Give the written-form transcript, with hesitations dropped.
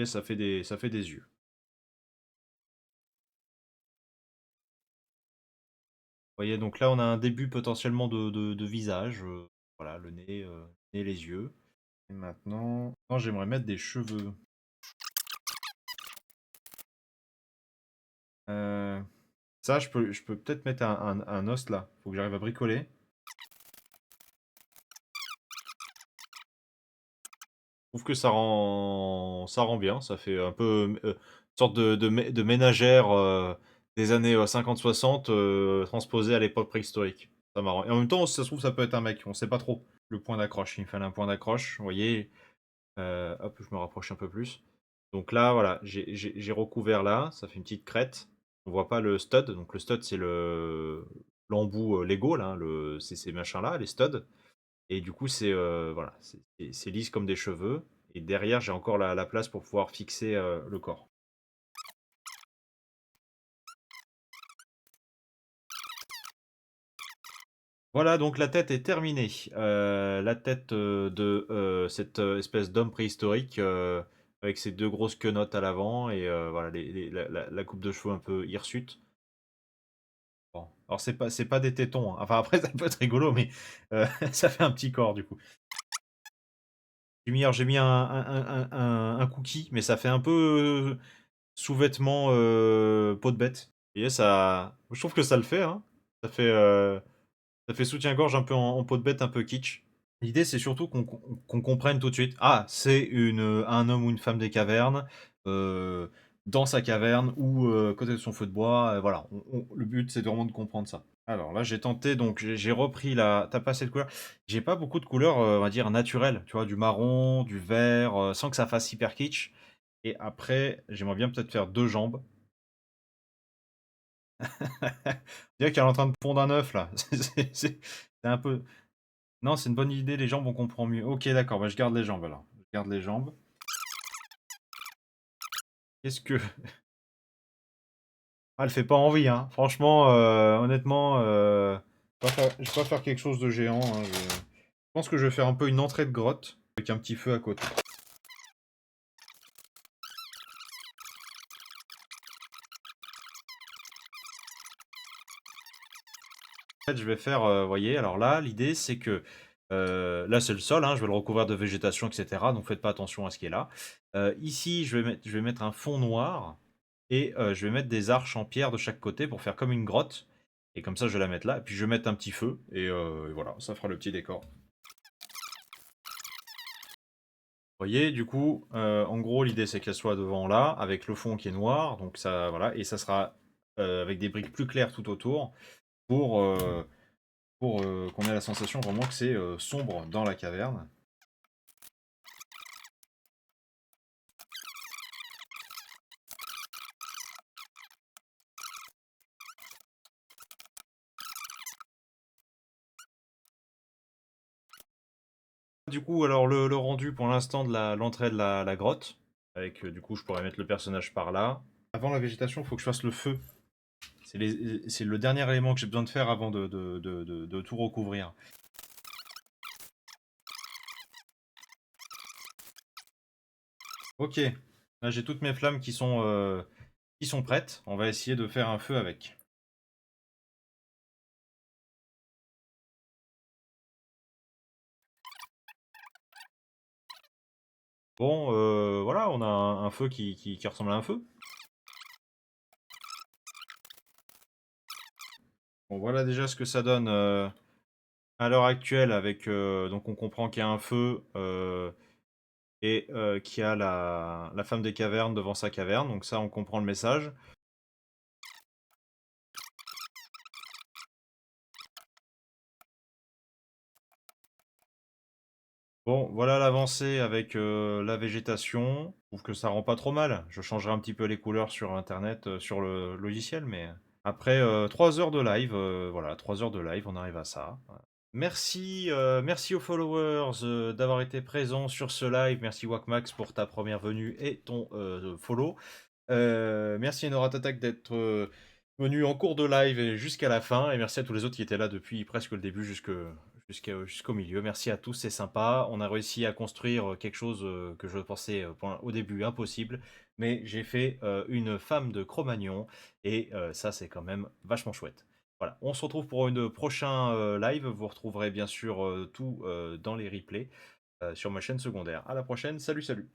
voyez, ça fait des yeux. Vous voyez, donc là, on a un début potentiellement de visage. Voilà, le nez, nez, les yeux. Et maintenant, j'aimerais mettre des cheveux. Euh, Ça, je peux peut-être mettre un os là. Faut que j'arrive à bricoler. Je trouve que ça rend bien. Ça fait un peu sorte de ménagère des années 50-60 transposée à l'époque préhistorique. Ça marrant. Et en même temps, si ça se trouve, ça peut être un mec. On sait pas trop. Le point d'accroche. Il me fallait un point d'accroche. Vous voyez, hop, je me rapproche un peu plus. Donc là, voilà, j'ai recouvert là. Ça fait une petite crête. On voit pas le stud. Donc le stud, c'est le l'embout Lego là, c'est ces machins là, les studs. Et du coup, c'est voilà, c'est lisse comme des cheveux. Et derrière, j'ai encore la place pour pouvoir fixer le corps. Voilà, donc la tête est terminée. La tête de cette espèce d'homme préhistorique avec ses deux grosses quenottes à l'avant et voilà, la coupe de cheveux un peu hirsute. Bon. Alors, c'est pas des tétons, hein. Enfin, après, ça peut être rigolo, mais ça fait un petit corps du coup. J'ai mis un cookie, mais ça fait un peu sous-vêtements peau de bête. Vous voyez, ça. Je trouve que ça le fait, hein. Ça fait soutien-gorge un peu en peau de bête, un peu kitsch. L'idée, c'est surtout qu'on comprenne tout de suite. Ah, c'est un homme ou une femme des cavernes, euh, dans sa caverne ou côté de son feu de bois. Voilà, le but, c'est vraiment de comprendre ça. Alors là, j'ai tenté, donc j'ai repris la. T'as pas assez de couleurs. J'ai pas beaucoup de couleurs, on va dire, naturelles. Tu vois, du marron, du vert, sans que ça fasse hyper kitsch. Et après, j'aimerais bien peut-être faire deux jambes. On dirait qu'elle est en train de pondre un œuf là. C'est un peu. Non, c'est une bonne idée, les jambes, on comprend mieux. Ok, d'accord, bah, je garde les jambes alors. Je garde les jambes. Qu'est-ce que. Ah, elle fait pas envie, hein. Franchement, honnêtement, je vais pas faire quelque chose de géant, hein. Je pense que je vais faire un peu une entrée de grotte avec un petit feu à côté. En fait, je vais faire, vous voyez, alors là, l'idée c'est que là c'est le sol, hein, je vais le recouvrir de végétation, etc. Donc faites pas attention à ce qui est là. Ici, je vais mettre un fond noir et je vais mettre des arches en pierre de chaque côté pour faire comme une grotte. Et comme ça, je vais la mettre là. Et puis je vais mettre un petit feu et voilà, ça fera le petit décor. Vous voyez, du coup, en gros, l'idée c'est qu'elle soit devant là, avec le fond qui est noir. Donc ça, voilà, et ça sera avec des briques plus claires tout autour pour qu'on ait la sensation vraiment que c'est sombre dans la caverne. Du coup, alors le rendu pour l'instant de l'entrée de la grotte, avec du coup je pourrais mettre le personnage par là. Avant la végétation, il faut que je fasse le feu. C'est le dernier élément que j'ai besoin de faire avant de tout recouvrir. Ok, là j'ai toutes mes flammes qui sont prêtes. On va essayer de faire un feu avec. Bon, voilà, on a un feu qui ressemble à un feu. Bon, voilà déjà ce que ça donne à l'heure actuelle avec... donc on comprend qu'il y a un feu et qu'il y a la femme des cavernes devant sa caverne. Donc ça, on comprend le message. Bon, voilà l'avancée avec la végétation. Je trouve que ça rend pas trop mal. Je changerai un petit peu les couleurs sur Internet, sur le logiciel, mais après 3 heures de live, voilà, 3 heures de live, on arrive à ça. Merci, merci aux followers d'avoir été présents sur ce live. Merci Wakmax pour ta première venue et ton follow. Merci Enora Tatak d'être venu en cours de live et jusqu'à la fin. Et merci à tous les autres qui étaient là depuis presque le début jusqu'au milieu. Merci à tous, c'est sympa. On a réussi à construire quelque chose que je pensais au début impossible, mais j'ai fait une femme de Cro-Magnon et ça c'est quand même vachement chouette. Voilà, on se retrouve pour une prochain live. Vous retrouverez bien sûr tout dans les replays sur ma chaîne secondaire. À la prochaine, salut salut.